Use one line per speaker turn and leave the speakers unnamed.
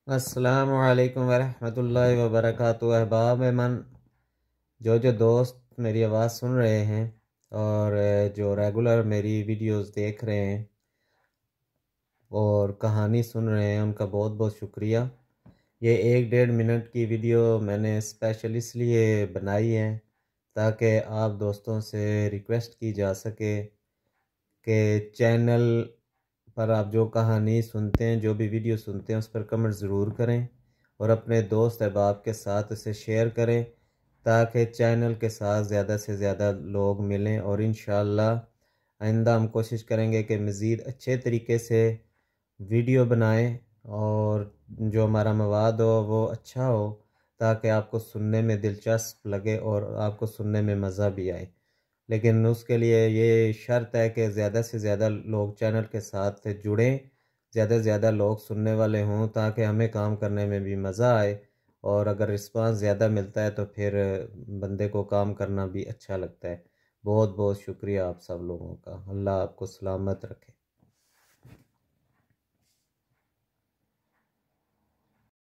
अस्सलामु अलैकुम वरहमतुल्लाहि वबरकातुहू। अहबाब मन, जो दोस्त मेरी आवाज़ सुन रहे हैं और जो रेगुलर मेरी वीडियोस देख रहे हैं और कहानी सुन रहे हैं, उनका बहुत बहुत शुक्रिया। ये 1-1.5 मिनट की वीडियो मैंने स्पेशल इसलिए बनाई है ताकि आप दोस्तों से रिक्वेस्ट की जा सके कि चैनल पर आप जो कहानी सुनते हैं, जो भी वीडियो सुनते हैं, उस पर कमेंट ज़रूर करें और अपने दोस्त अहबाब के साथ इसे शेयर करें ताकि चैनल के साथ ज़्यादा से ज़्यादा लोग मिलें। और इंशाअल्लाह आइंदा हम कोशिश करेंगे कि मज़ीद अच्छे तरीके से वीडियो बनाएं और जो हमारा मवाद हो वो अच्छा हो ताकि आपको सुनने में दिलचस्प लगे और आपको सुनने में मज़ा भी आए। लेकिन उसके लिए ये शर्त है कि ज़्यादा से ज़्यादा लोग चैनल के साथ जुड़ें, ज़्यादा से ज़्यादा लोग सुनने वाले हों ताकि हमें काम करने में भी मज़ा आए। और अगर रिस्पांस ज़्यादा मिलता है तो फिर बंदे को काम करना भी अच्छा लगता है। बहुत बहुत शुक्रिया आप सब लोगों का। अल्लाह आपको सलामत रखे।